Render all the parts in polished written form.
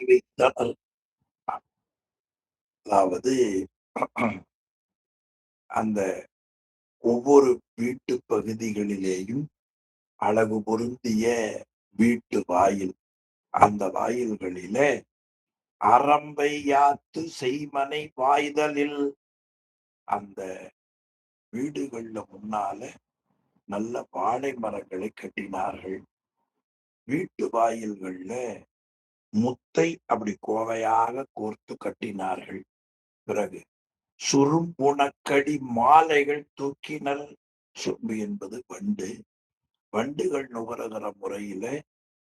வைத்தனர். அதாவது அந்த ஒவ்வொரு வீட்டு பகுதிகளிலேயும் அழகு பொருந்திய வீட்டு வாயில், அந்த வாயில்களிலே அரம்பை யாத்து செய்மனை வாய்தலில், அந்த வீடுகள்ல முன்னால நல்ல வாழை மரங்களை கட்டினார்கள். வீட்டு வாயில்கள்ல முத்தை அப்படி கோவையாக கோர்த்து கட்டினார்கள். பிறகு சுரும்புணக்கடி மாலைகள் தூக்கினர். சுரும்பு என்பது வண்டு. வண்டுகள் நுகருகிற முறையில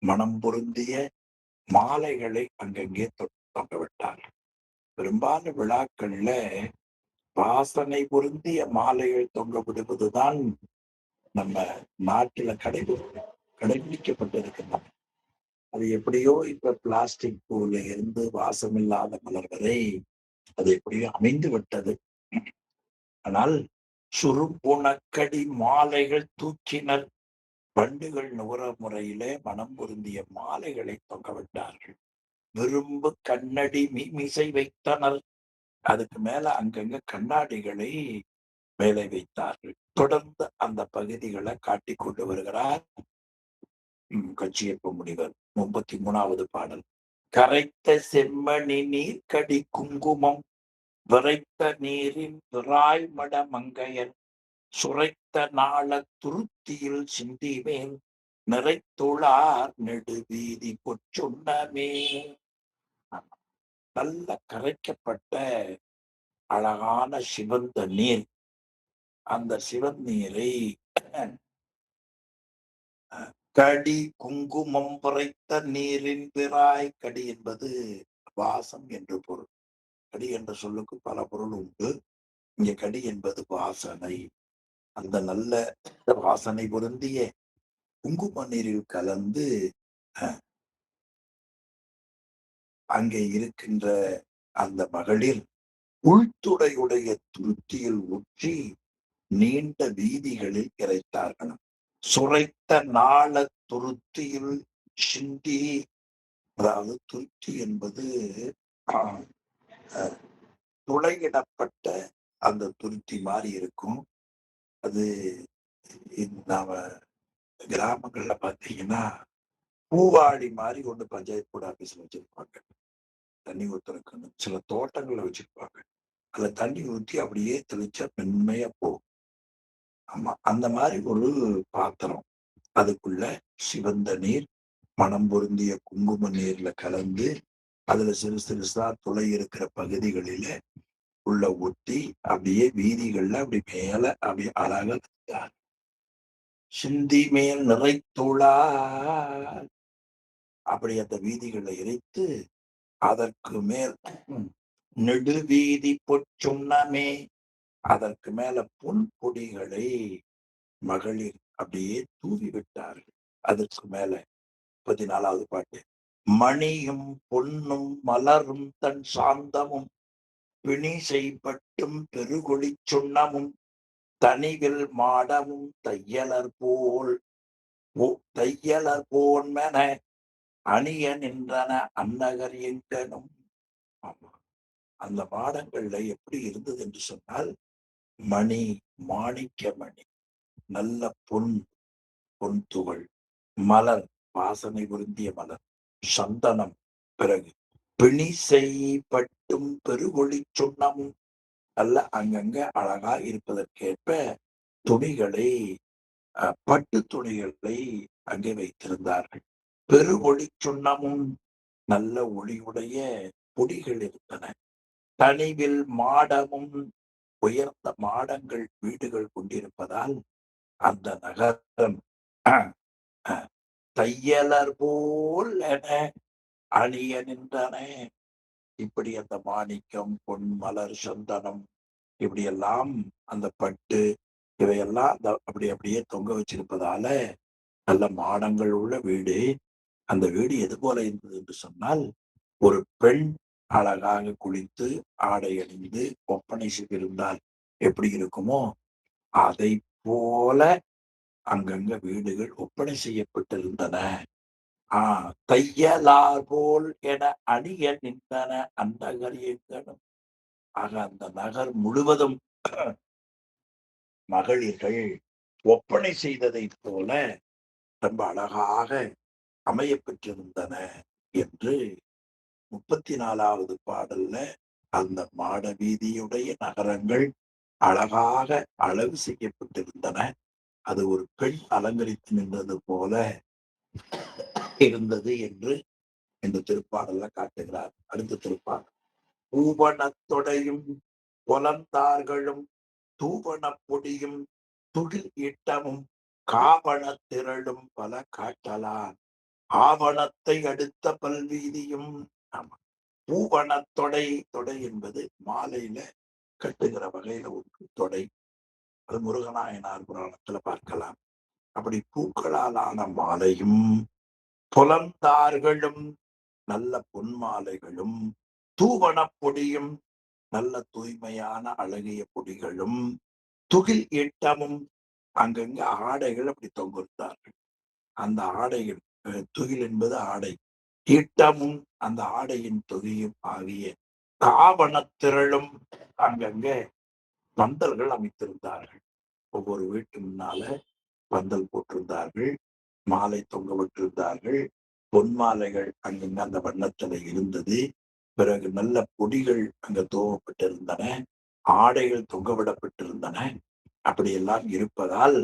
மனம் பொருந்திய மாலைகளை அங்கங்கே தொங்க விட்டார்கள். பெரும்பாலான விழாக்கள்ல வாசனை பொருந்திய மாலைகள் தொங்க விடுவதுதான் நம்ம நாட்டில கடைபிடிக்கப்பட்டிருக்கின்றன. அது எப்படியோ இப்ப பிளாஸ்டிக் பூல இருந்து வாசமில்லாத மலர் வரை அது எப்படியோ அமைந்து விட்டது. ஆனால் சுரும்புணக்கடி மாலைகள் தூக்கினர். வண்டுகள் நுகர முறையிலே மனம் பொருந்திய மாலைகளை தொங்கவிட்டார்கள். விரும்பு கண்ணடி மீமிசை வைத்தனர். அதுக்கு மேல அங்கங்க கண்ணாடிகளை மேலே வைத்தார்கள். தொடர்ந்து அந்த பகுதிகளை காட்டிக் கொண்டு வருகிறார் கச்சியப்ப முனிவர். 33வது பாடல். கரைத்த செம்மணி நீர் கடி குங்குமம் விரைத்த நீரின் விராய்மட மங்கையர் சுரைத்த நாள துருத்தியில் சிந்திமேல் நிறைத்துளார் நெடுவீதி பொச்சுண்ணமே. நல்ல கரைக்கப்பட்ட அழகான சிவந்த நீர். அந்த சிவநீரை கடி குங்குமம் பறைத்த நீரின் பிறாய். கடி என்பது வாசம் என்று பொருள். கடி என்ற சொல்லுக்கு பல பொருள் உண்டு. இங்க கடி என்பது வாசனை. அந்த நல்ல வாசனை பொருந்திய குங்கும நீரில் கலந்து அங்கே இருக்கின்ற அந்த மகளிர் உள்துடையுடைய துருத்தியில் ஊற்றி நீண்ட வீதிகளில் இறைத்தார்கள். சுரைத்த நாள துருத்தியில் சிந்தி. அதாவது துருத்தி என்பது துளையிடப்பட்ட அந்த துருத்தி மாதிரி இருக்கும். அது நாம கிராமங்கள்ல பாத்தீங்கன்னா பூவாடி மாதிரி ஒண்ணு பஞ்சாயத்து போர்டு ஆபீஸ்ல வச்சிருப்பாங்க. தண்ணி ஊத்துறதுக்குன்னு சில தோட்டங்கள்ல வச்சிருப்பாங்க. அதுல தண்ணி ஊற்றி அப்படியே தெளிச்சா மென்மையா போகும். ஆமா, அந்த மாதிரி ஒரு பாத்திரம். அதுக்குள்ள சிவந்த நீர் மனம் பொருந்திய குங்கும நீர்ல கலந்து அதுல சிறு சிறுசா துளை இருக்கிற பகுதிகளில உள்ள ஊற்றி அப்படியே வீதிகள்ல அப்படி மேல அப்படியே அழகா சிந்தி மேல் நிறைத்துளார். அப்படி அந்த வீதிகளை இறைத்து அதற்கு மேல் நெடுவீதி பொச்சுண்ணமே. அதற்கு மேல பொன் பொடிகளை மகளிர் அப்படியே தூவி விட்டார்கள். அதற்கு மேல 34வது பாட்டு. மணியும் பொன்னும் மலரும் தன் சாந்தமும் பிணிசை பட்டும் பெருகொளி சுண்ணமும் தனிவில் மாடமும் தையலர் போன்மென அணிய நின்றன அன்னகர் எங்கனும். அந்த மாடங்கள்ல எப்படி இருந்தது என்று சொன்னால், மணி, மாணிக்க மணி, நல்ல பொன் துகள், மலர், வாசனை பொருந்திய மலர், சந்தனம், பிறகு பிணிசை பட்டும் பெருகொளி சுண்ணமும், நல்ல அங்கங்க அழகா இருப்பதற்கேற்ப துணிகளை, பட்டு துணிகளை அங்கே வைத்திருந்தார்கள். பெருகொளி சுண்ணமும், நல்ல ஒளியுடைய பொடிகள் இருந்தன. தனிவில் மாடமும், உயர்ந்த மாடங்கள் வீடுகள் கொண்டிருப்பதால் அந்த நகரம் தையலர் போல் என அணிய நின்றன. இப்படி அந்த மாணிக்கம், பொன், மலர், சந்தனம் இப்படியெல்லாம் அந்த பட்டு இவையெல்லாம் அப்படியே தொங்க வச்சிருப்பதால நல்ல மாடங்கள் உள்ள வீடு. அந்த வீடு எது போல இருந்தது என்று சொன்னால், ஒரு பெண் அழகாக குளித்து ஆடை அணிந்து ஒப்பனை செய்திருந்தால் எப்படி இருக்குமோ அதை போல அங்கங்க வீடுகள் ஒப்பனை செய்யப்பட்டிருந்தன. தையலார் போல் என அணிய நின்றன அந்நகர் எங்கனும். ஆக அந்த நகர் முழுவதும் மகளிர்கள் ஒப்பனை செய்ததைப் போல ரொம்ப அழகாக அமையப் பெற்றிருந்தன என்று 34வது பாடல்ல அந்த மாட வீதியுடைய நகரங்கள் அழகாக அழகு செய்யப்பட்டிருந்தன. அது ஒரு பெண் அலங்கரித்து நின்றது போல இருந்தது என்று இந்த திருப்பாடல்ல காட்டுகிறார். அடுத்த திருப்பாடல். பூவனத்தொடையும் பொலந்தார்களும் தூவனப் பொடியும் துகில் ஈட்டமும் காவணத் திரளும் பல காட்டலான் ஆவணத்தை அடுத்த பல்வீதியும். ஆமா, பூவனத்தொடை, தொடை என்பது மாலையில கட்டுகிற வகையில ஒரு தொடை. அது முருகநாயனார் புராணத்துல பார்க்கலாம். அப்படி பூக்களால் ஆன மாலையும் புலந்தார்களும் நல்ல பொன் மாலைகளும் தூவனப் பொடியும் நல்ல தூய்மையான அழகிய பொடிகளும் துகில் ஈட்டமும் அங்கங்க ஆடைகள் அப்படி தொங்குத்தார்கள். அந்த ஆடைகள் துகில் என்பது ஆடை, ஈட்டமும் அந்த ஆடையின் தொகையும் ஆகிய காவணத்திரளும் அங்கங்கே பந்தல்கள் அமைத்திருந்தார்கள். ஒவ்வொரு வீட்டு முன்னால பந்தல் போட்டிருந்தார்கள், மாலை தொங்க விட்டிருந்தார்கள், பொன் மாலைகள் அங்கங்க அந்த வண்ணத்துல இருந்தது. பிறகு நல்ல பொடிகள் அங்க தூவப்பட்டிருந்தன, ஆடைகள் தொங்கவிடப்பட்டிருந்தன. அப்படியெல்லாம் இருப்பதால்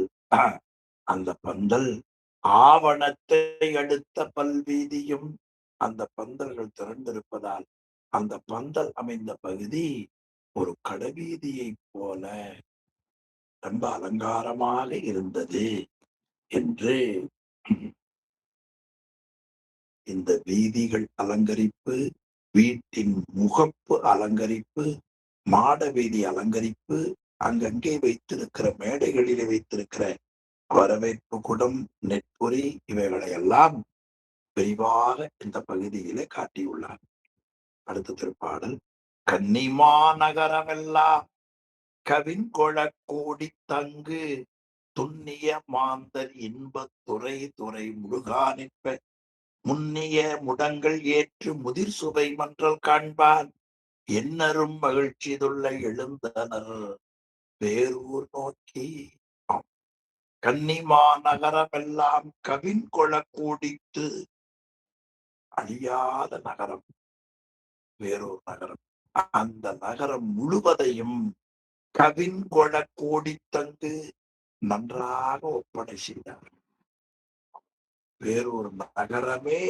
அந்த பந்தல் ஆவணத்தை அடுத்த பல்வீதியும், அந்த பந்தல்கள் திரண்டிருப்பதால் அந்த பந்தல் அமைந்த பகுதி ஒரு கடைவீதியை போல ரொம்ப அலங்காரமாக இருந்தது என்று. இந்த வீதிகள் அலங்கரிப்பு, வீட்டின் முகப்பு அலங்கரிப்பு, மாட வீதி அலங்கரிப்பு, அங்கங்கே வைத்திருக்கிற மேடைகளிலே வைத்திருக்கிற வரவேற்பு குடம், நெற்பொறி இவைகளை எல்லாம் விரிவாக இந்த பகுதியிலே காட்டியுள்ளார். அடுத்த திருப்பாடல். கன்னிமா நகரமெல்லாம் கவின்கொள கோடி தங்கு துண்ணிய மாந்தர் இன்பத் துறை துறை முருகா நிற்ப முன்னிய முடங்கள் ஏற்று முதிர் சுவை மன்றல் காண்பான் என்னரும் மகிழ்ச்சி துள்ள எழுந்தனர் பேரூர் நோக்கி. கன்னிமா நகரமெல்லாம் கவின்கொள கூடித்து, அழியாத நகரம் வேறொரு நகரம். அந்த நகரம் முழுவதையும் கவின்கொள கோடித்தங்கு நன்றாக ஒப்படை செய்தார். வேறொரு நகரமே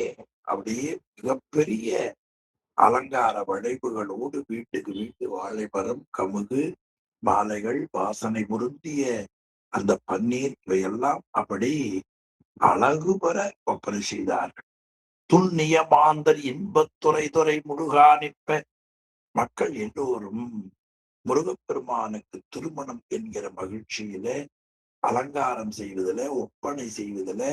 அப்படியே மிகப்பெரிய அலங்கார வளைவுகளோடு வீட்டுக்கு வீட்டு வாழைமரம், கமுகு, மாலைகள், வாசனை பொருந்திய அந்த பன்னீர் இவையெல்லாம் அப்படி அழகு பெற ஒப்பனை செய்தார்கள். துண்ணிய மாந்தர் இன்பத்துறை துறை முருகா நிற்ப. மக்கள் எல்லோரும் முருகப்பெருமானுக்கு திருமணம் என்கிற மகிழ்ச்சியில, அலங்காரம் செய்வதில, ஒப்பனை செய்வதில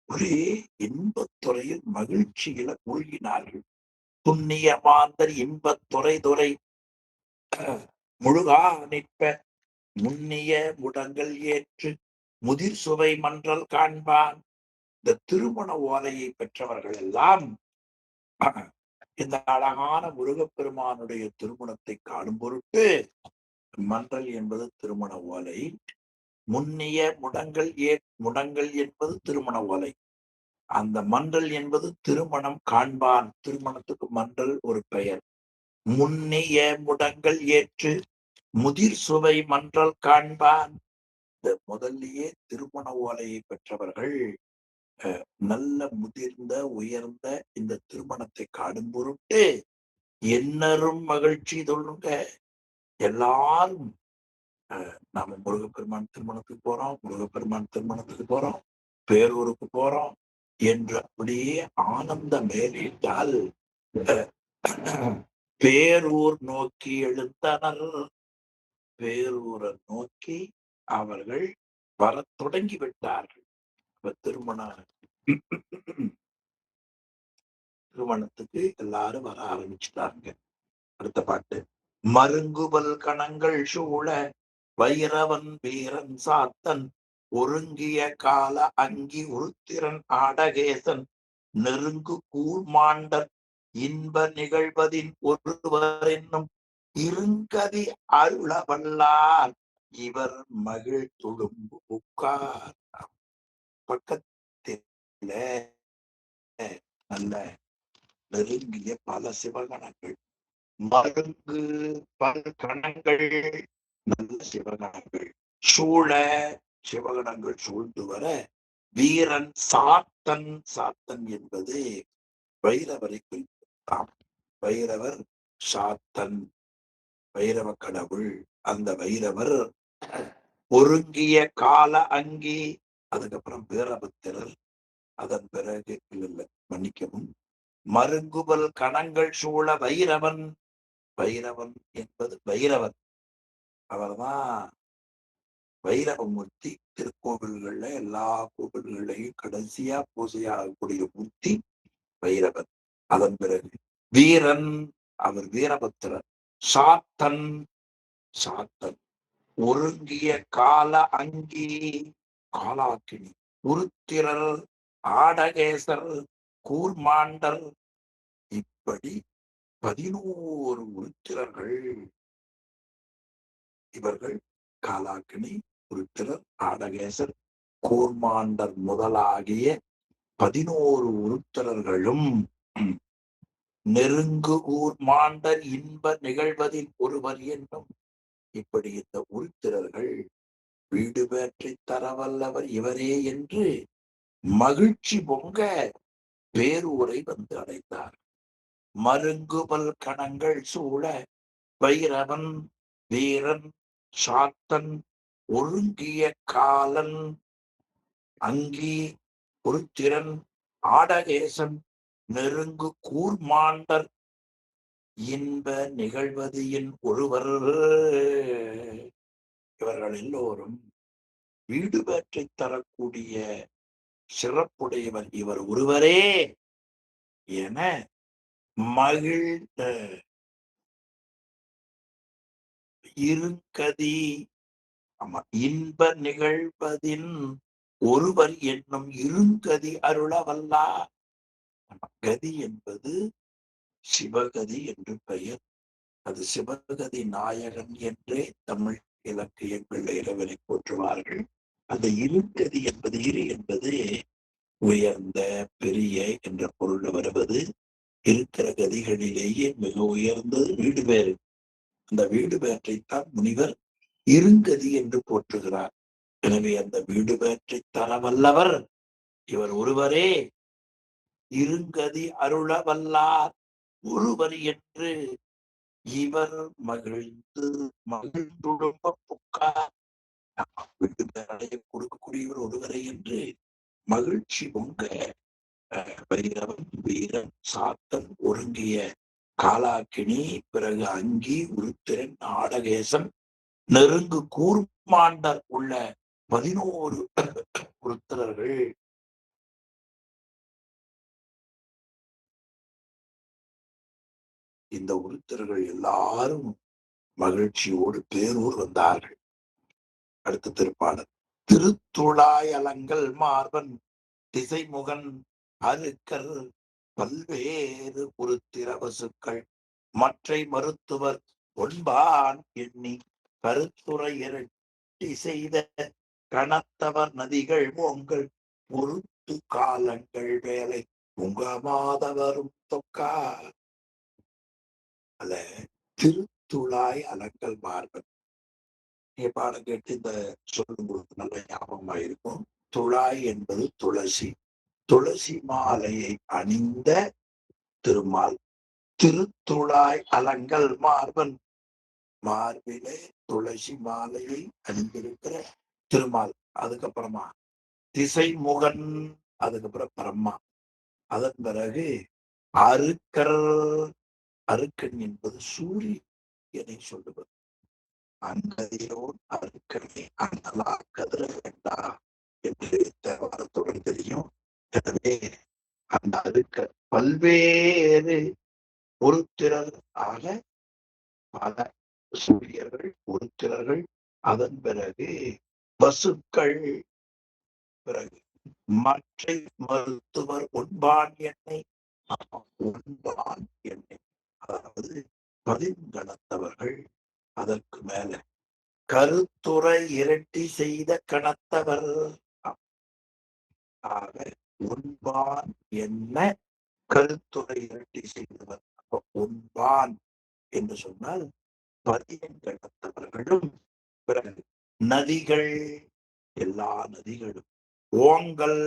ஒரே இன்பத்துறையில் மகிழ்ச்சியில மூழ்கினார்கள். துண்ணிய மாந்தர் இன்பத்துறை துறை முழுகா நிற்ப முன்னிய முடங்கள் ஏற்று முதிர் சுவை மன்றல் காண்பான். இந்த திருமண ஓலையை பெற்றவர்கள் எல்லாம் இந்த அழகான முருகப்பெருமானுடைய திருமணத்தை காணும் பொருட்டு, மன்றல் என்பது திருமண ஓலை, முன்னிய முடங்கள் என்பது திருமண ஓலை, அந்த மன்றல் என்பது திருமணம் காண்பான். திருமணத்துக்கு மன்றல் ஒரு பெயர். முன்னிய முடங்கள் ஏற்று முதிர் சுவை மன்றல் காண்பான். இந்த முதல்லயே திருமண ஓலையை பெற்றவர்கள் நல்ல முதிர்ந்த உயர்ந்த இந்த திருமணத்தை காணும் பொருட்டு என்னரும் மகிழ்ச்சி சொல்லுங்க. எல்லாரும் நாம முருகப்பெருமான் திருமணத்துக்கு போறோம், முருகப்பெருமான் திருமணத்துக்கு போறோம், பேரூருக்கு போறோம் என்று அப்படியே ஆனந்த மேலிட்டால் பேரூர் நோக்கி எழுந்தனர். பேரூரை நோக்கி அவர்கள் வர தொடங்கி விட்டார்கள். திருமணத்துக்கு எல்லாரும் வர ஆரம்பிச்சுட்டாங்க. அடுத்த பாட்டு. மருங்குவல் கணங்கள் சூழ வைரவன் வீரன் சாத்தன் ஒருங்கிய கால அங்கி உருத்திரன் ஆடகேசன் நெருங்கு கூர்மாண்டர் இன்ப நிகழ்வதின் ஒருவர் என்னும் இருங்கதி அருளவல்லார் இவர் மகிழ் துளும்பு உட்கார். பக்கத்தில நல்ல நெருங்கிய பல சிவகணங்கள், மருங்கு பல கணங்கள், நல்ல சிவகணங்கள் சூழ, சிவகணங்கள் சூழ்ந்து வர, வீரன் சாத்தன், சாத்தன் என்பது வைரவரை குறித்தாம். வைரவர் சாத்தன், வைரவ கடவுள். அந்த வைரவர் ஒருங்கிய கால அங்கி, அதுக்கப்புறம் வீரபத்திரர், அதன் பிறகு இல்லை மன்னிக்கவும், மருங்குபல் கணங்கள் சூழ வைரவன். வைரவன் என்பது வைரவர், அவர்தான் வைரவமூர்த்தி. திருக்கோவில்கள்ல எல்லா கோவில்களையும் கடைசியா பூஜையாகக்கூடிய மூர்த்தி வைரவர். அதன் பிறகு வீரன், அவர் வீரபத்திரர். சாத்தன், சாத்தன் ஒருங்கிய கால அங்கி, காலாக்கினி. உருத்திரர், ஆடகேசர், கூர்மாண்டர், இப்படி 11 உருத்திரர்கள். இவர்கள் காலாக்கினி, உருத்திரர், ஆடகேசர், கூர்மாண்டர் முதலாகிய 11 உருத்திரர்களும் நெருங்கு கூர்மாண்டர் இன்ப நிகழ்வதில் ஒருவர் என்னும், இப்படி இந்த உருத்திரர்கள் வீடு பேற்றை தரவல்லவர் இவரே என்று மகிழ்ச்சி பொங்க பேரூரை வந்து அடைந்தார். மருங்குபல் கணங்கள் சூழ வைரவன், வீரன், சாத்தன், ஒருங்கிய காலன், அங்கி, உருத்திரன், ஆடகேசன், நெருங்கு கூர்மாண்டர் இன்ப நிகழ்வது என் ஒருவர். இவர்கள் எல்லோரும் வீடு பேற்றை தரக்கூடிய சிறப்புடையவர் இவர் ஒருவரே என மகிழ்ந்த இருங்கதி, இன்ப நிகழ்வதின் ஒருவர் என்னும் இருங்கதி அருளவல்லா. கதி என்பது சிவகதி என்று பெயர். அது சிவகதி நாயகன் என்றே தமிழ் இலக்கியங்கள் இறைவனை போற்றுவார்கள். அந்த இருங்கதி என்பது, இரு என்பது உயர்ந்த பெரிய என்ற பொருள் வருவது. இருக்கிற கதிகளிலேயே மிக உயர்ந்தது வீடு பேறு. அந்த வீடு பேற்றைத்தான் முனிவர் இருங்கதி என்று போற்றுகிறார். எனவே அந்த வீடு பேற்றை தரவல்லவர் இவர் ஒருவரே, இருங்கதி அருள வல்லார் ஒருவர் என்று இவர் மகிழ்ந்து மகிழ்ந்துடும்ப புக்கார். வீடு பேரடைய கொடுக்கக்கூடியவர் ஒருவரை என்று மகிழ்ச்சி பொங்க வைரவன், வீரன், சாத்தன், ஒருங்கிய காலாக்கினி, பிறகு அங்கி, உருத்திரன், ஆடகேசன், நெருங்கு கூர்மாண்டர் உள்ள 11 உருத்திரர்கள் இந்த உருத்திரர்கள் எல்லாரும் மகிழ்ச்சியோடு பேரூர் வந்தார்கள். அடுத்த திருப்பாடல். திருத்துழாய் அலங்கல் மார்பன் திசைமுகன் அருக்கர் பல்வேறு உருத்திர வசுக்கள் மற்றை மருத்துவர் ஒன்பான் எண்ணி கருத்துரையிரட்டி செய்த கணத்தவர் நதிகள் ஓங்கள் பொருத்து காலங்கள் வேலை உங்கமாதவரும் தொக்கா. அல்ல, திருத்துழாய் அலங்கல் மார்பன். நீங்க பாடம் கேட்டு இந்த சொல்லும் பொழுது நல்ல ஞாபகமா இருக்கும். துழாய் என்பது துளசி. துளசி மாலையை அணிந்த திருமால். திருத்துழாய் அலங்கல் மார்பன், மார்பிலே துளசி மாலையை அணிந்திருக்கிற திருமால். அதுக்கப்புறமா திசைமுகன், அதுக்கப்புறம் பிரம்மா. அதன் பிறகு அருக்கர். அருக்கன் என்பது சூரியனை சொல்லுவது. அங்கதியோன் அருக்கனை அண்ணலா கதிர வேண்டா என்று தேவாரத்துடன் தெரியும். எனவே அந்த அருக்கர் பல்வேறு உருத்திரர் ஆக பல சூரியர்கள், உருத்திரர்கள், அதன் பிறகு வசுக்கள், பிறகு மற்றை மருத்துவர் உண்பான் என்னை. உண்பான் என்னை, அதாவது பதின்கணத்தவர்கள், அதற்கு மேல கருத்துரை இரட்டி செய்த கணத்தவர். ஆக உண்பான் என்ன கருத்துரை இரட்டி செய்தவர். அப்ப உண்பான் என்று சொன்னால் பதின்கணத்தவர்களும், பிறகு நதிகள், எல்லா நதிகளும், ஓங்கல்,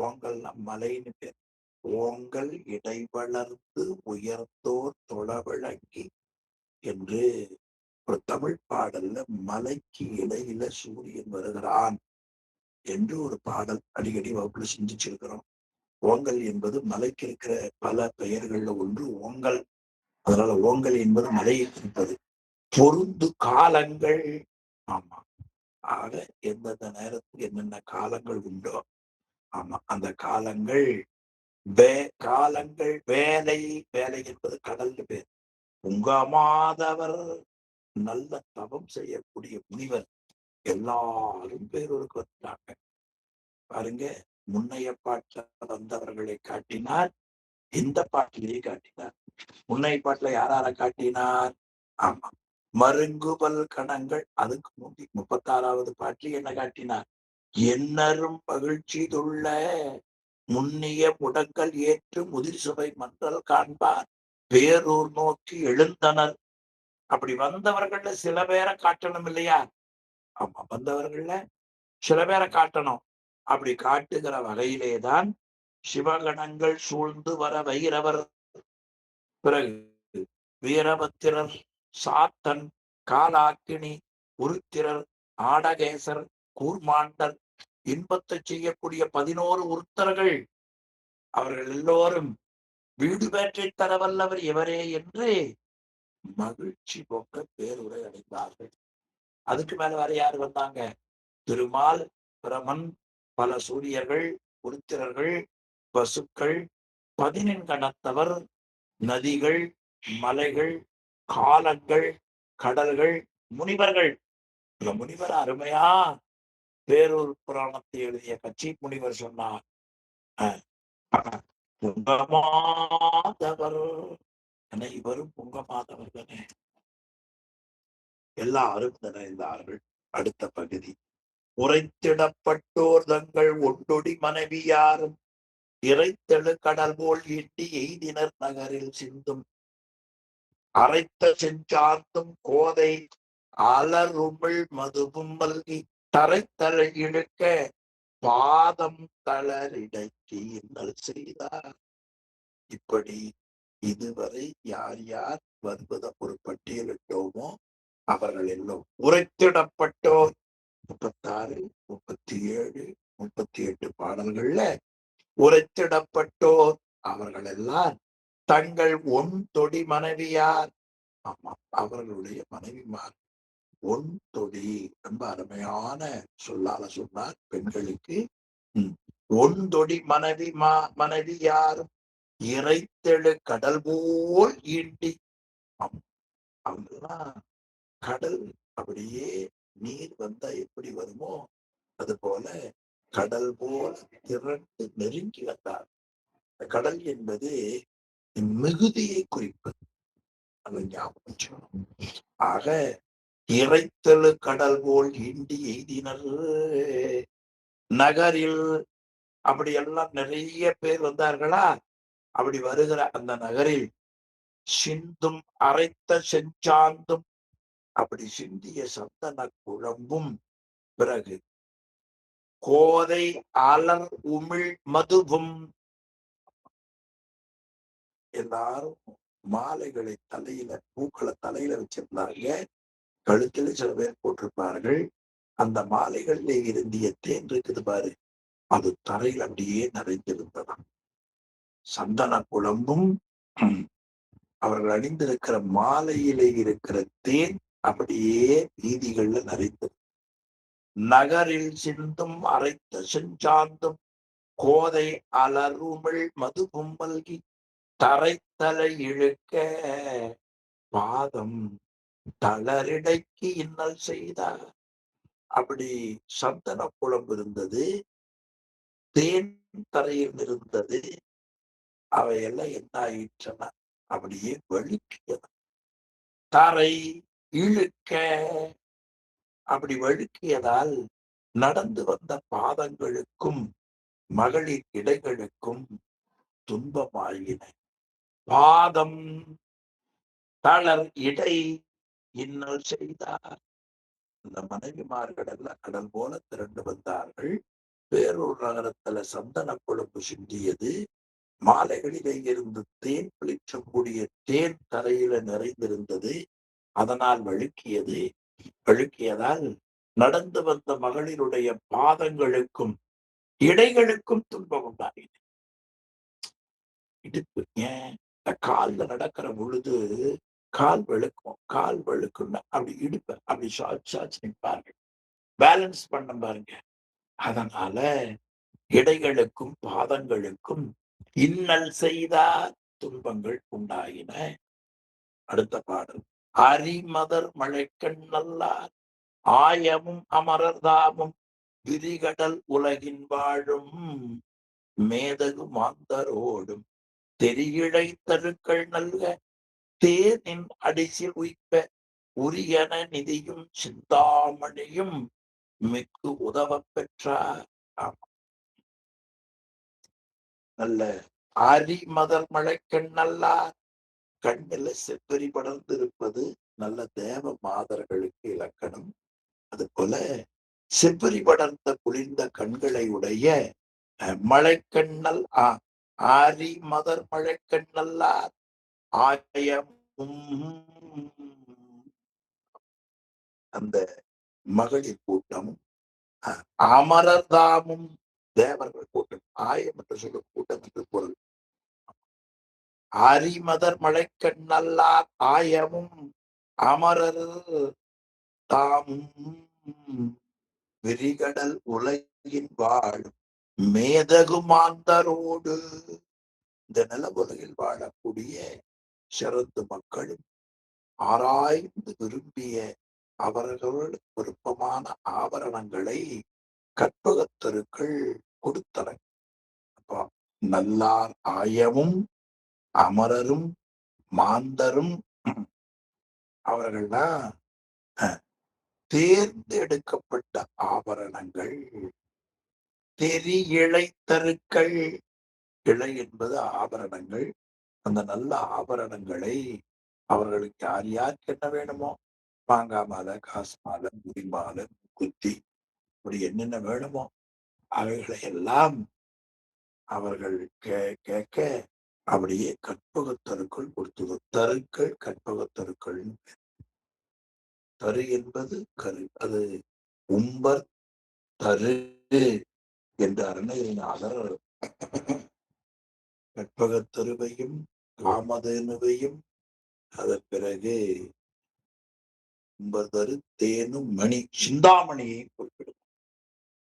ஓங்கல்னா மலைன்னு பேர். ஓங்கல் இடை வளர்ந்து உயர்ந்தோர் தொழ விளங்கி என்று ஒரு தமிழ் பாடல்ல மலைக்கு இடையில சூரியன் வருகிறான் என்று ஒரு பாடல் அடிக்கடி வகுப்புல சிந்திச்சிருக்கிறோம். ஓங்கல் என்பது மலைக்கு இருக்கிற பல பெயர்கள்ல ஒன்று ஓங்கல். அதனால ஓங்கல் என்பது மலையை குறிப்பது. பொருந்து காலங்கள், ஆமா, ஆக எந்தெந்த நேரத்துக்கு என்னென்ன காலங்கள் உண்டோ, ஆமா, அந்த காலங்கள், காலங்கள், வேலை, வேலை என்பது கடல் பேர். உங்கமாதவர், நல்ல தவம் செய்யக்கூடிய முனிவர், எல்லாரும் பேரூருக்கு வந்தாங்க. பாருங்க, முன்னைய பாட்டுல வந்தவர்களை காட்டினார், இந்த பாட்டிலேயே காட்டினார். முன்னைய பாட்டுல யார காட்டினார்? ஆமா, மருங்குபல் கணங்கள். அதுக்கு முந்தி 36வது பாட்டில் என்ன காட்டினார்? என்னரும் மகிழ்ச்சி துள்ள முன்னிய முடங்கல் ஏற்று முதிர் சுவை மன்றல் காண்பார் பேரூர் நோக்கி எழுந்தனர். அப்படி வந்தவர்கள்ல சில பேரை காட்டணும் இல்லையா? ஆமா, வந்தவர்கள்ல சில பேரை காட்டணும். அப்படி காட்டுகிற வகையிலேதான் சிவகணங்கள் சூழ்ந்து வர வைரவர், பிறகு வீரபத்திரர், சாத்தன், காலாக்கினி, உருத்திரர், ஆடகேசர், கூர்மாண்டர், இன்பத்தை செய்யக்கூடிய 11 உருத்தர்கள், அவர்கள் எல்லோரும் வீடு பேற்றை தர வல்லவர் இவரே என்று மகிழ்ச்சி பொங்க பேருரை அடைந்தார்கள். அதுக்கு மேல வேற யாரு வந்தாங்க? திருமால், பிரமன், பல சூரியர்கள், உருத்திரர்கள், பசுக்கள், 14 கணத்தவர், நதிகள், மலைகள், காலங்கள், கடல்கள், முனிவர்கள். இந்த முனிவர் அருமையா பேரூர் புராணத்தை எழுதிய கட்சி முனிவர் சொன்னார், புங்கமாதவர், இவரும் புங்கமாதவர் தானே, எல்லாரும் நினைந்தார்கள். அடுத்த பகுதி, உரைத்திடப்பட்டோர் தங்கள் ஒண்டொடி மனைவியாரும் இறைத்தெழு கடல் போல் ஈட்டி எய்தினர் நகரில் சிந்தும் அரைத்த செஞ்சார்ந்தும் கோதை அலருமிழ் மதுவும் மல்கி தரைத்தலை இழுக்க பாதம் தளரிடக்கி இன்னல் செய்தார். இப்படி இதுவரை யார் யார் வருவத ஒரு பட்டியலிட்டோமோ அவர்கள் எல்லாம் உரைத்திடப்பட்டோர் 36, 37, 38 பாடல்கள்ல உரைத்திடப்பட்டோர் அவர்கள் எல்லாம் தங்கள் ஒன் தொடி மனைவியார், ஆமா, அவர்களுடைய மனைவிமார். ஒன் தொடி ரொம்ப அருமையான சொல்லால சொன்னார் பெண்களுக்கு. ஒன் தொடி மனைவியாரும் இறைத்தெழு கடல் போல் ஈண்டி, அவங்கெல்லாம் கடல் அப்படியே நீர் வந்தா எப்படி வருமோ அது போல கடல் போல திரண்டு நெருங்கி வந்தார். கடல் என்பது மிகுதியை குறிப்பது, அது ஞாபகம். ஆக இறைத்தெழு கடல் போல் ஈண்டி எய்தினர் நகரில். அப்படி எல்லாம் நிறைய பேர் வந்தார்களா? அப்படி வருகிற அந்த நகரில் சிந்தும் அரைத்த செஞ்சாந்தும், அப்படி சிந்திய சந்தன குழம்பும், பிறகு கோதை அலர் உமிழ் மதுவும், எல்லாரும் மாலைகளை தலையில, பூக்களை தலையில வச்சிருந்தாங்க. கழுத்துல சில பேர் போட்டிருப்பார்கள். அந்த மாலைகள்ல இருந்திய தேன் இருக்குது பாரு, அது தரையில் அப்படியே நிறைந்திருந்ததாம். சந்தன குழம்பும் அவர்கள் அணிந்திருக்கிற மாலையிலே இருக்கிற தேன் அப்படியே வீதிகள்ல நிறைந்தது. நகரில் சிந்தும் அரைத்த செஞ்சாந்தும் கோதை அலருமிழ் மது பொம்பல்கி தரைத்தலை இழுக்க பாதம் தளரிடைக்கு இன்னல் செய்தார். அப்படி சந்தன குழம்பு இருந்தது, தேன் தரையில் இருந்தது. அவையெல்லாம் என்ன ஆயிற்றன, அப்படியே வழுக்கியது. தரை இழுக்க, அப்படி வழுக்கியதால் நடந்து வந்த பாதங்களுக்கும் மகளிர் இடைகளுக்கும் துன்பமாயின. பாதம் தளர் இடை இன்னல் செய்தார். அந்த மனைவிமார்கள் எல்லாம் கடல் போல திரண்டு வந்தார்கள். வேறொரு நகரத்துல சந்தன கொழும்பு சிந்தியது. மாலைகளிலே இருந்து தேன் பிளிற்றக்கூடிய தேன் தரையில நிறைந்திருந்தது. அதனால் வழுக்கியது. வழுக்கியதால் நடந்து வந்த மகளிருடைய பாதங்களுக்கும் இடைகளுக்கும் துன்பம் உண்டாகியது. இடுப்பு ஏன் இந்த கால்ல நடக்கிற பொழுது கால் வழுக்கும். கால் வழுக்குன்னா அப்படி இடுப்ப அப்படி சாச்சு நிற்பார்கள். பேலன்ஸ் பண்ண பாருங்க. அதனால இடைகளுக்கும் பாதங்களுக்கும் இன்னல் செய்தார், துன்பங்கள் உண்டாயின. அடுத்த பாடல். அரிமதர் மழைக்கண் நல்லார் ஆயமும் அமரர்தாமும் விரிகடல் உலகின் வாழும் மேதகு மாந்தரோடும் தெரியிழை தருக்கள் நல்க தேனின் அடிசில் உய்ப்ப உரியன நிதியும் சிந்தாமணியும் மிக்கு உதவப் பெற்றார். நல்ல அரிமதர் மழைக்கண் நல்லார், கண்ணில செவ்வரி படர்ந்திருப்பது நல்ல தேவ மாதர்களுக்கு இலக்கணம். அது போல செவ்வரி படர்ந்த குளிர்ந்த கண்களை உடைய மழைக்கண்ணல் ஆரி மதர் மழைக்கண்ணல்லார் ஆயமும் அந்த மகளிர் கூட்டமும் அமரர்தாமும் தேவர்கள் கூட்டம். ஆயம் என்று சொல்லும் கூட்டம் என்று பொருள். ஆரிமதர் மழைக்கண்ணல்லார் ஆயமும் அமரர் தாமும் விரிகடல் உலகின் வாழும் மேதகு மாந்தரோடு இந்த நிலவுலகில் வாழக்கூடிய சிறந்த மக்களும் ஆராய்ந்து விரும்பிய அவர்களுக்கு விருப்பமான ஆபரணங்களை கற்பகத்தருக்கள் கொடுத்தனர். அப்போ நல்லார் ஆயமும் அமரரும் மாந்தரும் அவர்கள்லாம் தேர்ந்தெடுக்கப்பட்ட ஆபரணங்கள். தெரி இழைத்தருக்கள், இழை என்பது ஆபரணங்கள். அந்த நல்ல ஆபரணங்களை அவர்களுக்கு யார் யாருக்கு என்ன வேணுமோ, மாங்காய் மாலை, காசு மாலை, முடி மாலை, குத்தி, இப்படி என்னென்ன வேணுமோ அவைகளை எல்லாம் அவர்கள் கேட்க அப்படியே கற்பகத்தருக்கள் கொடுத்தது. தருக்கள் கற்பகத்தருக்கள். தரு என்பது கரு. அது உம்பர் தரு என்ற அருணகிரிநாதர் கற்பகத்தருவையும் காமதேனுவையும் அதன் பிறகு உம்பர் தரு தேனும் மணி சிந்தாமணியை குறிப்பிடும்.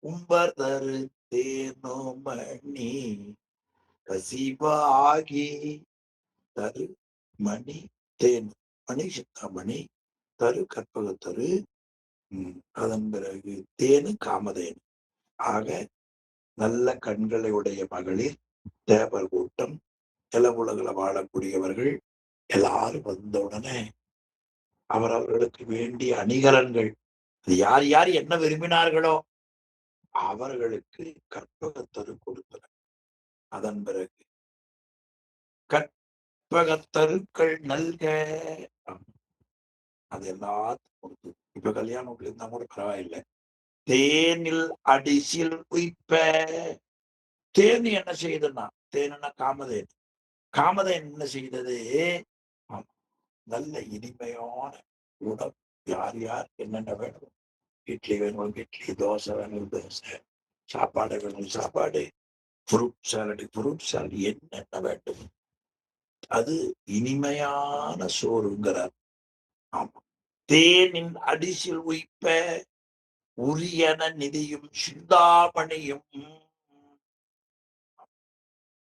உம்பர் தரு தேனோ மணி கசிவாகி தரு மணி தேன். மணி சிந்தாமணி, தரு கற்பகத்தரு, அதன் பிறகு தேனு காமதேனு. ஆக நல்ல கண்களை உடைய மகளிர் தேவர் கூட்டம், நிலவுலகில வாழக்கூடியவர்கள் எல்லாரும் வந்த உடனே அவரவர்களுக்கு வேண்டிய அணிகலன்கள் யார் யார் என்ன விரும்பினார்களோ அவர்களுக்கு கற்பகத்தரு கொடுத்தனர். அதன் பிறகு கற்பகத்தருக்கள் நல்க அது எல்லாத்துக்கும் கொடுத்து. இப்ப கல்யாணம் இருந்தா கூட பரவாயில்லை. தேனில் அடிசில் உய்ப்ப. தேனி என்ன செய்யுதுன்னா, தேனா காமதேன். காமதேன் என்ன செய்தது, நல்ல இனிமையான உணவு. யார் யார் என்னென்ன வேணும், இட்லி வேணும் இட்லி, தோசை வேணும் தோசை, சாப்பாடு வேணும் சாப்பாடு, ஃப்ரூட் சாலடு ஃப்ரூட் சாலடு, என்னென்ன வேண்டும் அது இனிமையான சோறுங்கிறார். ஆமா. தேனின் அடிசில் உய்ப்ப உரியன நிதியும் சிந்தாமணியும்.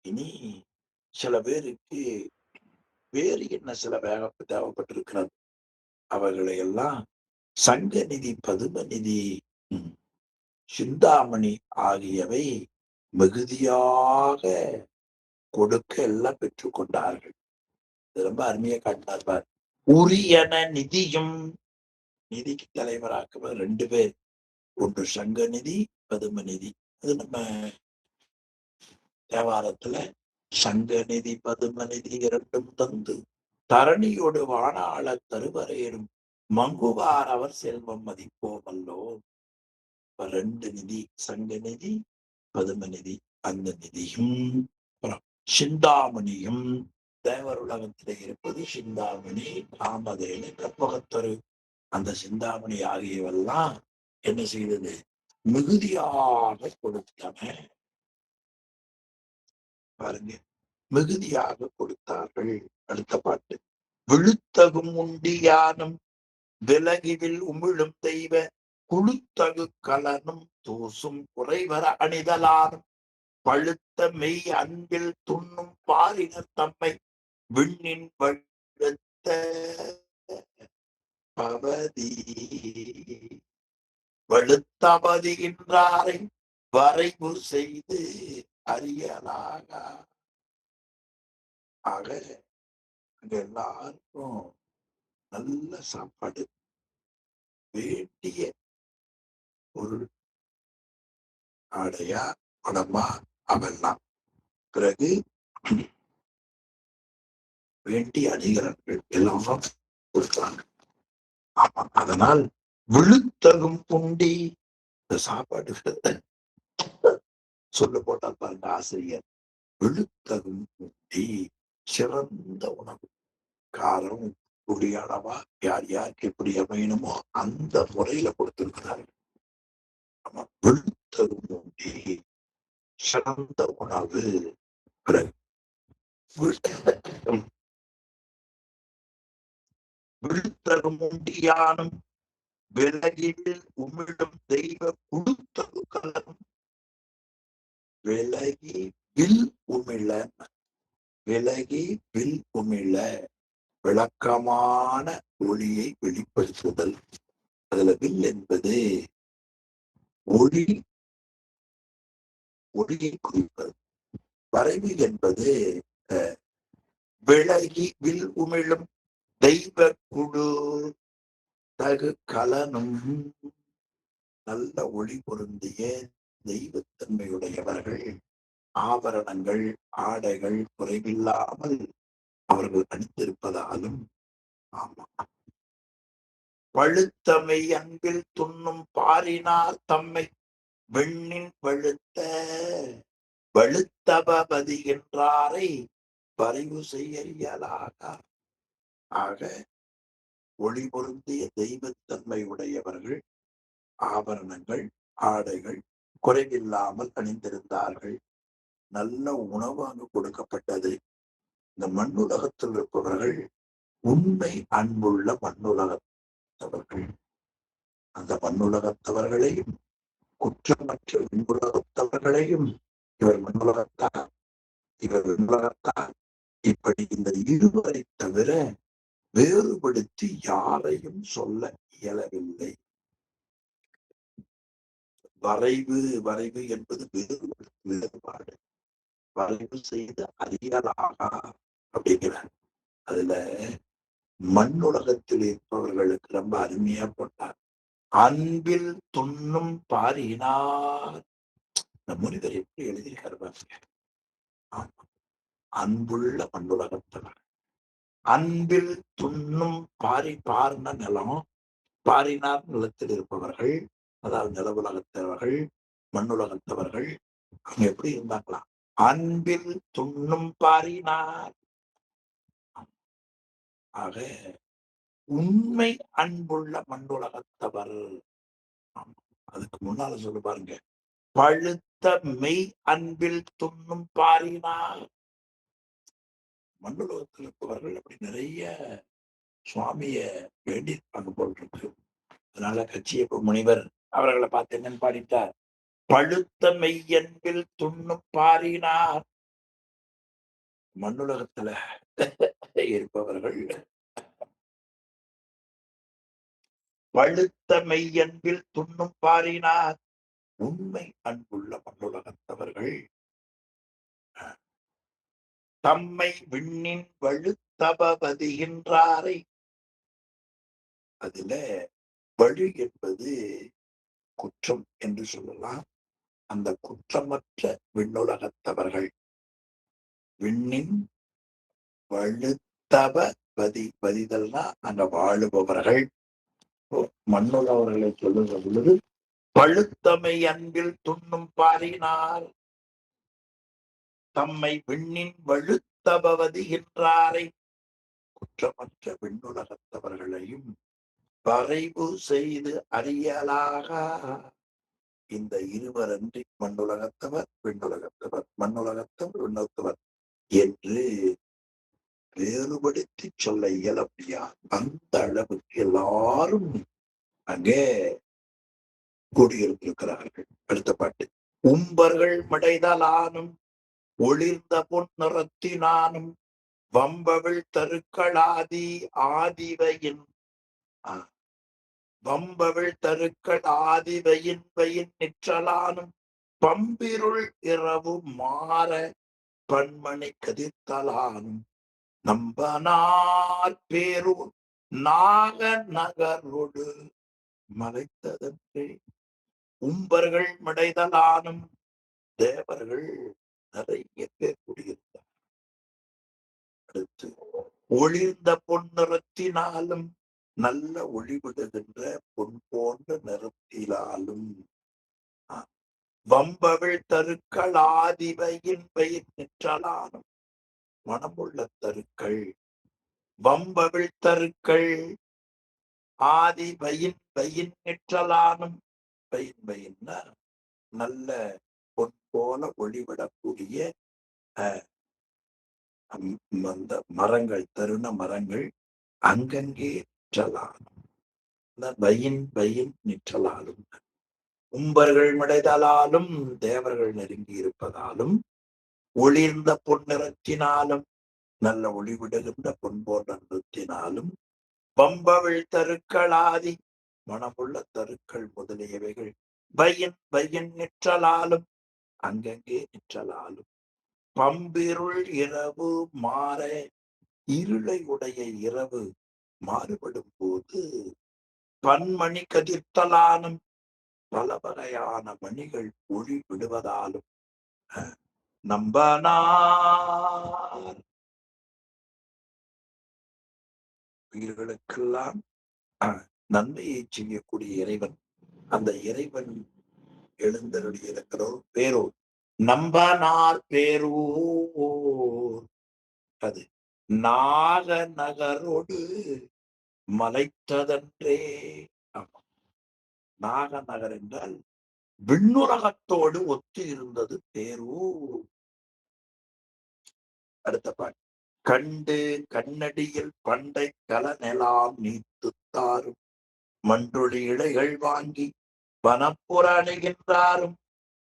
இனி சில பேருக்கு வேறு என்ன சில தேவைப்பட்டிருக்கிறது. அவர்களை எல்லாம் சங்க நிதி, பதும நிதி, சிந்தாமணி ஆகியவை மிகுதியாக கொடுக்க எல்லாம் பெற்றுக் கொண்டார்கள். ரொம்ப அருமையா காட்டினார் பார். உரியன நிதியும், நிதிக்கு தலைவராக்குவர் 2 பேர். ஒன்று சங்க நிதி, பதும நிதி. அது நம்ம தேவாரத்துல சங்க நிதி பதும நிதி 2ம் தந்து தரணியோடு வானாள தருவரேறும் மங்குவார் அவர் செல்வம் மதிப்போமல்லோ. 2 நிதி, சங்க நிதி, பதும நிதி. அந்த நிதியும் சிந்தாமணியும், தேவர் உலகத்திலே இருப்பது சிந்தாமணி, காமதேனு, கற்பகத்தரு. அந்த சிந்தாமணி ஆகியவெல்லாம் என்ன செய்தது? மிகுதியாக கொடுத்தன. பாருங்க, மிகுதியாக கொடுத்தார்கள். அடுத்த பாட்டு. விழுத்தகும் உண்டியானும் விலகிவில் உமிழும் தெய்வ குழுத்தகு கலனும் தூசும் குறைவர அணிதலானும் பழுத்த மெய் அன்பில் துண்ணும் பாரினர் தம்மை விண்ணின் வழுத்த பவதி வழுத்தபதிகின்றாரை வரைவு செய்து அறியலாக. ஆக அங்க எல்லாருக்கும் நல்ல சாப்பாடு, வேண்டிய ஒரு ஆடையா பணமா அவெல்லாம். பிறகு வேண்டிய அதிகாரங்கள் எல்லாம் கொடுத்தாங்க. ஆமா, அதனால் விழுத்தகும் புண்டி, இந்த சாப்பாடு சொல்ல போட்டால் பாருங்க ஆசிரியர். விழுத்தகும் புண்டி, சிறந்த உணவு. காரம் புளியளவா யார் யாருக்கு எப்படி அமையணுமோ அந்த முறையில கொடுத்திருக்கிறார்கள். ஆமா, விழுத்தகும் புண்டி, சிறந்த உணவு. பிறகு விழுத்தகும் உண்டியானும் விலகில் உமிழும் தெய்வ குழுத்தகு கலனும். விலகி வில் உமிழ, விலகி வில் உமிழ, விளக்கமான ஒளியை வெளிப்படுத்துதல். அதுல வில் என்பது ஒளி, ஒளியை குறிப்பது. வரைவு என்பது விலகி வில் உமிழும் தெய்வ குழு தகு கலனும். நல்ல ஒளி பொருந்திய தெய்வத்தன்மையுடையவர்கள், ஆபரணங்கள் ஆடைகள் குறைவில்லாமல் அவர்கள் அணிந்திருப்பதாலும். ஆமா, பழுத்தமை அன்பில் துண்ணும் பாரினார் தம்மை வெண்ணின் வழுத்த வழுத்தபதி என்றாரை வரைவு செய்யலாக. ஆக ஒளி பொருந்திய தெய்வத்தன்மை உடையவர்கள், ஆபரணங்கள் ஆடைகள் குறைவில்லாமல் அணிந்திருந்தார்கள். நல்ல உணவு அங்கு கொடுக்கப்பட்டது. இந்த மண்ணுலகத்தில் இருப்பவர்கள் உண்மை அன்புள்ள மண்ணுலகத்தவர்கள். அந்த மண்ணுலகத்தவர்களையும் குற்றமற்ற விண்ணுலகத்தவர்களையும் இவர் மண்ணுலகத்தார், இவர் விண்ணுலகத்தார், இப்படி இந்த இருவரை தவிர வேறுபடுத்தி யாரையும் சொல்ல இயலவில்லை. வரைவு, வரைவு என்பது வேறுபாடு. வரைவு செய்து அறியலாகா அப்படிங்கிறார். அதுல மண்ணுலகத்தில் இருப்பவர்களுக்கு ரொம்ப அருமையா போட்டார். அன்பில் துண்ணும் பாரினார். இந்த முனிவர் எப்படி எழுதியிருக்காரு பாருங்க. அன்புள்ள மண்ணுலகத்தவர், அன்பில் துண்ணும் பாரி. பார்ன நிலம், பாரினார் நிலத்தில் இருப்பவர்கள், அதாவது நிலவுலகத்தவர்கள் மண்ணுலகத்தவர்கள். அவங்க எப்படி இருந்தாங்களா? அன்பில் துண்ணும் பாரினார். ஆக உண்மை அன்புள்ள மண்ணுலகத்தவர். அதுக்கு முன்னால சொல்லு பாருங்க, பழுத்த மெய் அன்பில் துண்ணும் பாரினார். மண்ணுலகத்தில் இருப்பவர்கள் அப்படி நிறைய சுவாமிய வேண்டியிருப்பாங்க போல் இருக்கு. அதனால கச்சியப்ப முனிவர் அவர்களை பார்த்து என்னன்னு பாடிட்டார்? பழுத்த மெய்யன்பில் துண்ணும் பாரினார். மண்ணுலகத்துல இருப்பவர்கள் பழுத்த மெய்யன்பில் துண்ணும் பாரினார். உண்மை அன்புள்ள மண்ணுலகத்தவர்கள் தம்மை விண்ணின் வழுத்தப பதிகின்றாரை. அதுல வழு என்பது குற்றம் என்று சொல்லலாம். அந்த குற்றமற்ற விண்ணுலகத்தவர்கள் விண்ணின் வழுத்தப பதிதல்னா அங்க வாழுபவர்கள். மண்ணுள்ளவர்களை சொல்லுகிற பொழுது பழுத்தமை அன்பில் துண்ணும் பாரினார் தம்மை விண்ணின் வழுத்தபவதி என்றாரை. குற்றமற்ற விண்ணுலகத்தவர்களையும் வரைவு செய்து அறியலாக. இந்த இருவரன்றி மண்ணுலகத்தவர் விண்ணுலகத்தவர், மண்ணுலகத்தவர் விண்ணுலகத்தவர் என்று வேறுபடுத்தி சொல்ல இயல முடியாது. அந்த அளவுக்கு எல்லாரும் அங்கே கூடியிருக்கிறார்கள். அடுத்த பாட்டு. உம்பர்கள் மடைதலானும் ஒளிர்ந்த பொன் நிறத்தினானும் வம்பவிழ் தருக்களாதி ஆதிவையின் வம்பவிழ் தருக்கள் ஆதிவையின் வயின் நிற்றலானும் பம்பிருள் இரவு மாற பன்மணி கதிர்த்தலானும் நம்பனார் பேரூர் நாக நகரோடு மலைத்ததன்றே. உம்பர்கள் மடைதலானும் தேவர்கள் நிறைய பேர் கூடியிருந்தார். அடுத்து ஒளிர்ந்த பொன் நிறத்தினாலும் நல்ல ஒளிவிடுகின்ற பொன் போன்ற நிறத்தினாலும் வம்பவிழ் தருக்கள் ஆதிவையின் பயிர் நிற்றலானும் மனமுள்ள தருக்கள் வம்பவிழ் தருக்கள் ஆதி பயின் பயின் நிற்றலானும் பயின் பயின்னா நல்ல பொன் போல ஒளிவிடக்கூடிய அந்த மரங்கள் தருண மரங்கள் அங்கங்கே நிற்றலானும் பயின் பயின் நிற்றலாலும். உம்பர்கள் மடைதலாலும் தேவர்கள் நெருங்கி இருப்பதாலும் ஒளிர்ந்த பொன்னிறத்தினாலும் நல்ல ஒளிவிடுகின்ற பொன் போன்ற நிறத்தினாலும் பம்பவிழ் தருக்களாதி மனமுள்ள தருக்கள் முதலியவைகள் பயின் பயின் நிற்றலாலும் அங்கங்கே நிற்றலாலும் பம்பிருள் இரவு மாற இருளை உடைய இரவு மாறுபடும் போது பன்மணி கதிர்த்தலானும் பல வகையான மணிகள் ஒளி விடுவதாலும் நம்பனார் உயிர்களுக்கெல்லாம் நன்மையை செய்யக்கூடிய இறைவன். அந்த இறைவன் எழுந்தருளி இருக்கிறோர் பேரோர் நம்பனார் பேரூர். அது நாக நகரோடு மலைத்ததன்றே. ஆமா, நாக நகர் என்றால் விண்ணுலகத்தோடு ஒத்து இருந்தது பேரூர். அடுத்த பாட்டு. கண்டு கண்ணடியில் பண்டை கலனெலாம் நீத்துத்தாரும் மன்றொழி இலைகள் வாங்கி வனப்புற அணுகின்றாரும்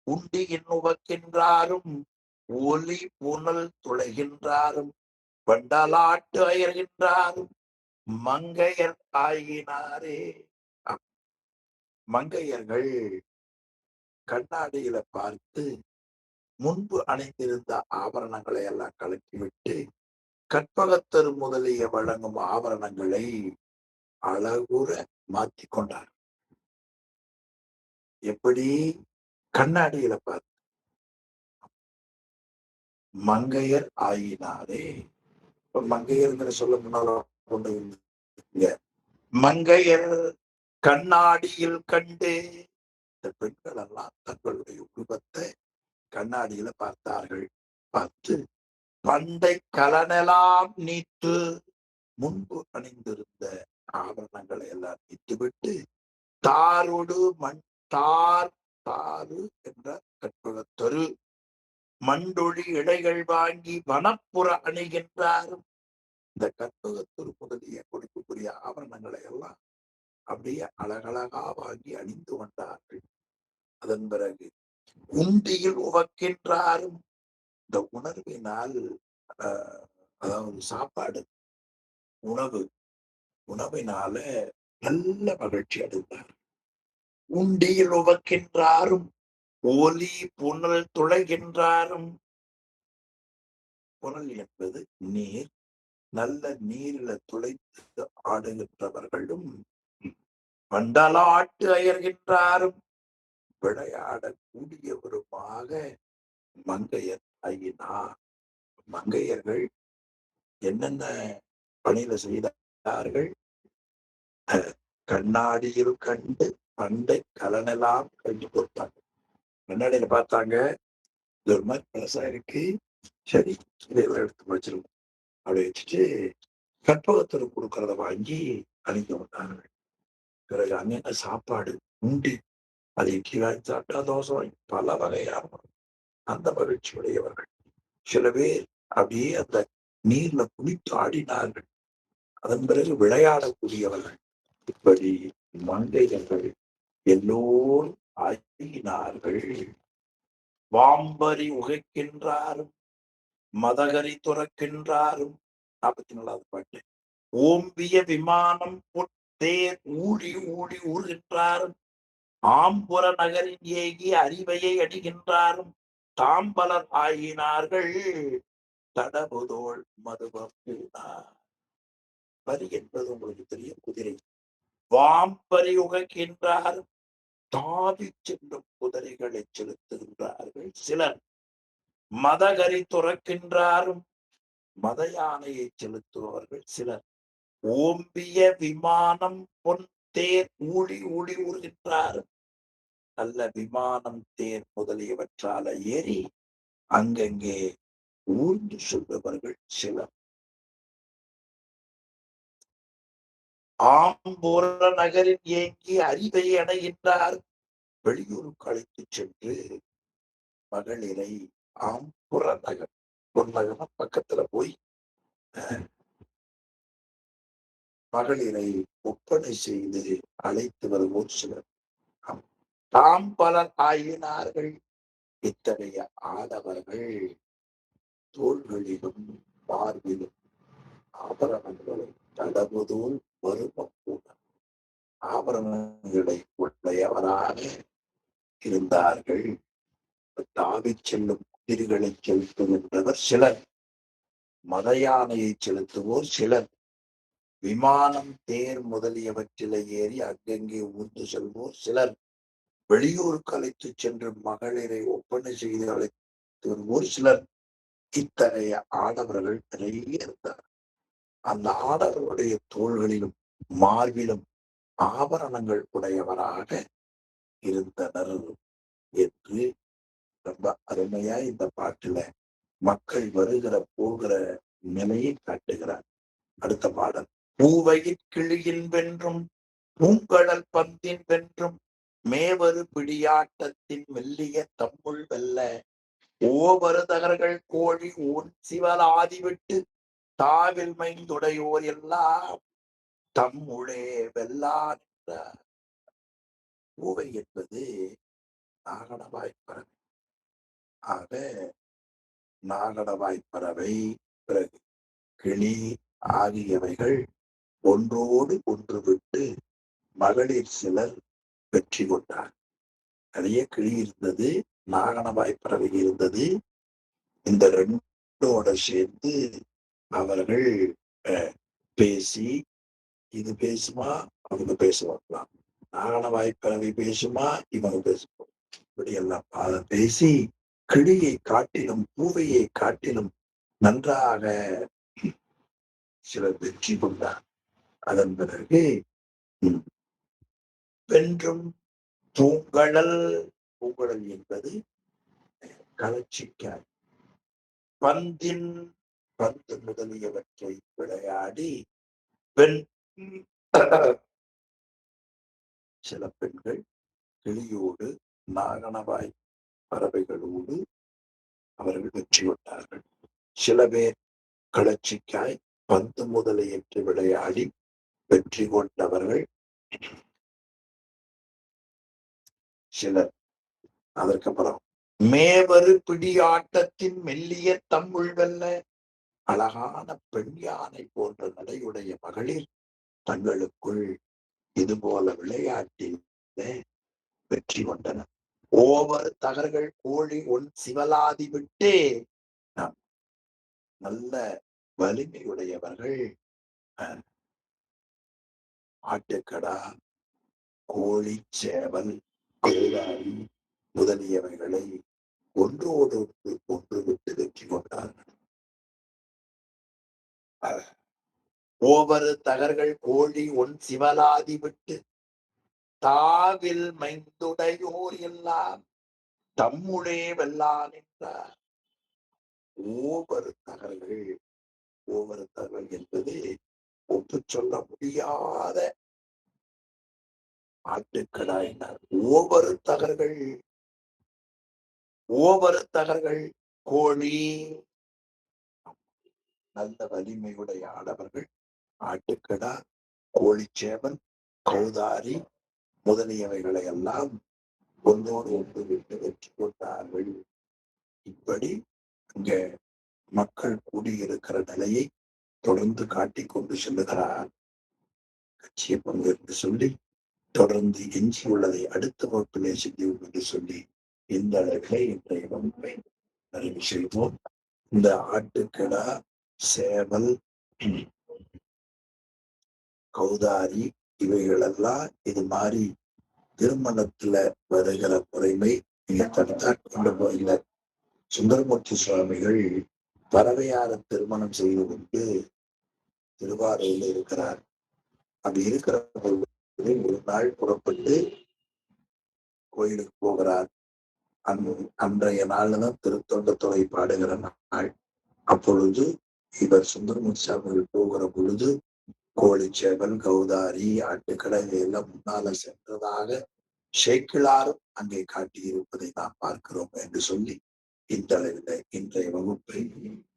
உண்டியின் உவக்கின்றாரும் ஒலி புனல் துளைகின்றாரும் வண்டலாட்டு அயர்கின்றாரும் மங்கையர் ஆயினாரே. மங்கையர்கள் கண்ணாடியில பார்த்து முன்பு அணிந்திருந்த ஆபரணங்களை எல்லாம் கலக்கிவிட்டு கற்பகத்தரு முதலிய வழங்கும் ஆபரணங்களை அழகுற மாற்றி கொண்டார். எப்படி? கண்ணாடியில பார்த்து. மங்கையர் ஆயினாரே. மங்கையர்ங்கிற சொல்ல முன்னால கொண்டு மங்கையர் கண்ணாடியில் கண்டு இந்த பெண்கள் எல்லாம் தங்களுடைய உருவத்தை கண்ணாடியில பார்த்தார்கள். பார்த்து பண்டை கலனெல்லாம் நீத்து முன்பு அணிந்திருந்த ஆபரணங்களை எல்லாம் நீத்துவிட்டு தாரோடு மண் தார் தாரு என்ற கற்பகத்தரு மண்டொழி இடைகள் வாங்கி வனப்புற அணிகின்றாரும். இந்த கற்பகத்தரு முதலிய கொடுக்கக்கூடிய ஆபரணங்களை எல்லாம் அப்படியே அழகழகா வாங்கி அணிந்து கொண்டார்கள். அதன் பிறகு உண்டியில் உவக்கின்றாரும். இந்த உணர்வினால் அதாவது சாப்பாடு உணவினால நல்ல மகிழ்ச்சி அடைந்தார். உண்டியில் உவக்கின்றாரும் ஒலி புனல் துளைகின்றாரும். புனல் என்பது நீர். நல்ல நீரில துளைத்து ஆடுகின்றவர்களும் பண்டலாட்டு அயர்கின்றாரும். விளையாடக்கூடியவருமாக மங்கையர் ஆகினார். மங்கையர்கள் என்னென்ன பணியில செய்தார்கள்? கண்ணாடியில் கண்டு பண்டை கலனெல்லாம் கண்டு கொடுத்தாங்க. கண்ணாடியில பார்த்தாங்க, இது ஒரு மாதிரி பழசா இருக்கு, சரி இதையெல்லாம் எடுத்து வச்சிருக்கோம் அப்படி வச்சுட்டு கற்பகத்தில் கொடுக்கறத வாங்கி அணிந்து வந்தார்கள். பிறகு அங்க சாப்பாடு உண்டு. அது இட்லி வாங்கி சாப்பிட்டா, தோசை வாங்கி, பல வகையான அந்த மகிழ்ச்சி உடையவர்கள். சில பேர் அப்படியே அந்த நீர்ல குளித்து ஆடினார்கள். அதன் பிறகு விளையாடக்கூடியவர்கள். இப்படி மங்கையர்கள் எல்லோரும் ஆகினார்கள். வாம்பரி உகைக்கின்றாரும் மதகரி துறக்கின்றாரும். 44வது பாட்டு. ஓம்பிய விமானம் தேர் ஊழி ஊழி ஊறுகின்றாரும். ஆம்புற நகரின் ஏகி அறிவையை அடிகின்றாரும். தாம்பலர் ஆயினார்கள் தடபுதோள் மதுபம். பரி என்பது உங்களுக்கு தெரியும், குதிரை. வாம்பரி உகைக்கின்றாரும். தாவி செல்லும் குதிரைகளை செலுத்துகின்றார்கள் சிலர். மதகரி துறக்கின்றாரும். மத யானையை செலுத்துபவர்கள் சிலர். ஓம்பிய விமானம் தேர் ஊழி ஊழி ஊறுகின்றாரும். நல்ல விமானம், தேர் முதலியவற்றால ஏறி அங்கங்கே ஊர்ந்து செல்பவர்கள் சிலர். ஆம்பூர நகரில் ஏங்கி அறிவை அடைகின்றார். வெளியூருக்கு அழைத்து சென்று மகளிரை ஆம்புற நகர், பொன்னகரம் பக்கத்துல போய் மகளிரை ஒப்பனை செய்து அழைத்து வருவோர் சிலர். தாம் பலர் ஆயினார்கள். இத்தகைய ஆடவர்கள் தோள்களிலும் மார்பிலும் ஆபரணங்களை தடவுதோல் வருமக்கூட ஆபரணங்களை உடையவராக இருந்தார்கள். தாவிச் செல்லும் குதிரைகளை செலுத்துகின்றவர் சிலர். மத யானையை செலுத்துவோர் சிலர். விமானம், தேர் முதலியவற்றில ஏறி அங்கங்கே ஊர்ந்து செல்வோர் சிலர். வெளியூருக்கு அழைத்து சென்று மகளிரை ஒப்பனை செய்து அழைத்து வருவோர் சிலர். இத்தகைய ஆடவர்கள் நிறைய இருந்தார். அந்த ஆடவர்களுடைய தோள்களிலும் மார்பிலும் ஆபரணங்கள் உடையவராக இருந்தனர் என்று ரொம்ப அருமையா இந்த பாட்டுல மக்கள் வருகிற போகிற நிலையை காட்டுகிறார். அடுத்த பாடல். பூவையில் கிளியின் வென்றும் பூங்கடல் பந்தின் வென்றும் மேவரு பிடியாட்டத்தின் மெல்லிய தம்முள் வெல்ல ஓவருதகர்கள் கோழி ஊன் சிவலாதி விட்டு தாவில் மைந்துடையோர் எல்லாம் தம்முளே வெல்லான் என்றார். பூவை என்பது நாகடவாய்ப்பறவை. ஆக நாகடவாய்ப்பறவை, பிறகு கிளி ஆகியவைகள் ஒன்றோடு ஒன்று விட்டு மகளிர் சிலர் வெற்றி கொண்டார். நிறைய கிளி இருந்தது, நாகனவாய்ப்பறவை இருந்தது. இந்த ரெண்டோட சேர்ந்து அவர்கள் பேசி, இது பேசுமா அவங்க பேசுவாங்களாம், நாகனவாய்ப்பறவை பேசுமா இவங்க பேசுவோம், இப்படி எல்லாம் பேசி கிளியை காட்டிலும் பூவையை காட்டிலும் நன்றாக சிலர் வெற்றி கொண்டார். அதன் பிறகு வென்றும் பூங்கடல். பூங்கடல் என்பது களச்சிக்காய். பந்தின், பந்து முதலியவற்றை விளையாடி சில பெண்கள் கிளியோடு நாகனவாய் பறவைகளோடு அவர்கள் வெற்றி கொண்டார்கள். சில பேர் களச்சிக்காய், பந்து முதலியற்றை விளையாடி வெற்றி கொண்டவர்கள் சிலர். அதற்கப்புறம் மேவரு பிடியாட்டத்தின் மெல்லிய தம்முள் வெல்ல. அழகான பெண் யானை போன்ற நடையுடைய மகளிர் தங்களுக்குள் இது போல விளையாட்டில் வெற்றி கொண்டனர். ஓவர் தகர்கள் கோழி ஒன் சிவலாதி விட்டு நல்ல வலிமையுடையவர்கள் ஆட்டுக்கடா, கோழி, சேவல், கோடாரி முதலியவைகளை ஒன்றோடு ஒன்று விட்டு வெற்றி கொண்டார்கள். ஓவர் தகர்கள் கோழி ஒன் சிவலாதி விட்டு தாவில் மைந்துடையோர் எல்லாம் தம்முடைய வெல்லான் என்றார். ஓவர் தகர்கள் என்பது ஒப்பு சொல்ல முடியாத ஆட்டுக்கடா என்றார். ஓவர் தகர்கள் கோழி நல்ல வலிமையுடைய ஆடவர்கள் ஆட்டுக்கடா, கோழிச்சேவல், கௌதாரி முதலியவைகளை எல்லாம் ஒன்றோடு ஒன்று விட்டு வெற்றி கொண்டார்கள். இப்படி அங்க மக்கள் கூடியிருக்கிற நிலையை தொடர்ந்து காட்டிக் கொண்டு செல்லுகிறார் கட்சியை பங்கு என்று சொல்லி தொடர்ந்து எஞ்சியுள்ளதை அடுத்த வகுப்பிலே செய்வோம் என்று சொல்லி இந்த அளவிலே இன்றைய வகுப்பை நிறைவு செய்வோம். இந்த ஆட்டுக்கடா, சேவல், கௌதாரி இவைகளெல்லாம் இது மாதிரி திருமணத்துல வருகிற முறைமை நீங்க தடுத்தாட்கொண்ட போயில சுந்தரமூர்த்தி சுவாமிகள் பறவையார திருமணம் செய்து கொண்டு திருவாரூரில் இருக்கிறார். அப்படி இருக்கிற ஒரு நாள் புறப்பட்டு கோயிலுக்கு போகிறார். அன்றைய நாள்தான் திருத்தொண்ட தொகை பாடுகிற நாள். அப்பொழுது இவர் சுந்தரமூர்த்தி சுவாமிகள் போகிற பொழுது கோழிச்சேவல், கௌதாரி, ஆட்டுக்கடை எல்லாம் முன்னால சென்றதாக சேக்கிழாரும் அங்கே காட்டியிருப்பதை நாம் பார்க்கிறோம் என்று சொல்லி இந்த அளவில் இன்றைய வகுப்பை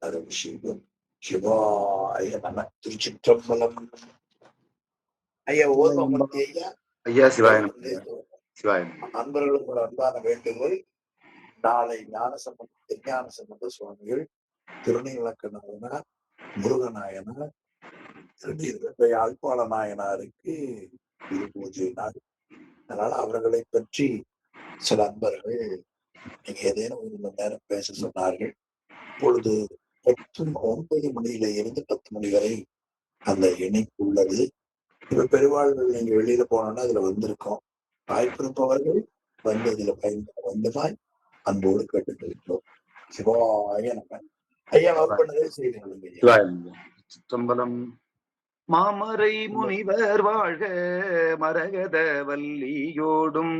நிறைவு செய்வோம். சிவாய நம. திருச்சிற்றம்பலம். ஐயா ஓர்மமூர்த்தி ஐயா. ஐயா சிவாய அன்பர்களுக்கு ஒரு அன்பான வேண்டுகோள். நாளை ஞான சம்பந்த சுவாமிகள், திருநீலக்கண்ணனார், முருகநாயனார், யாழ்ப்பாண நாயனாருக்கு குரு பூஜை நாள். அதனால அவர்களை பற்றி சில அன்பர்கள் நீங்க ஏதேனும் 1 மணி நேரம் பேச சொன்னார்கள். இப்பொழுது 9 மணியில இருந்து 10 மணி வரை அந்த இணைப்பு உள்ளது. இப்ப பெருவாழ்வில் நீங்க வெளியில போனோம்னா அதுல வந்திருக்கோம். வாய்ப்பிருப்பவர்கள் வந்து இதுல பயன்படுமாய் அன்போடு கேட்டுக்கொள்கிறோம். சிவாய நம்ம. ஐயா வகுப்பினரை செய்து சிற்றம்பலம். மாமரை முனிவர் வாழ்க, மரகத வல்லியோடும்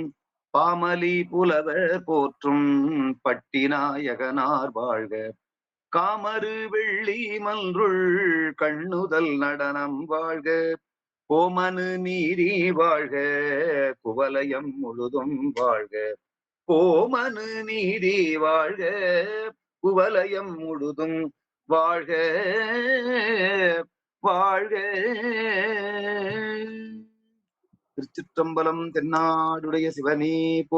பாமலி புலவர் போற்றும் பட்டிநாயகனார் வாழ்க. காமரு வெள்ளி மன்றுள் கண்ணுதல் நடனம் வாழ்க. கோமனு நீரி வாழ்க, குவலயம் முழுதும் வாழ்க. கோமனு நீரி வாழ்க, குவலயம் முழுதும் வாழ்க வாழ்க. திருச்சிற்றம்பலம். தென்னாடுடைய சிவனே போ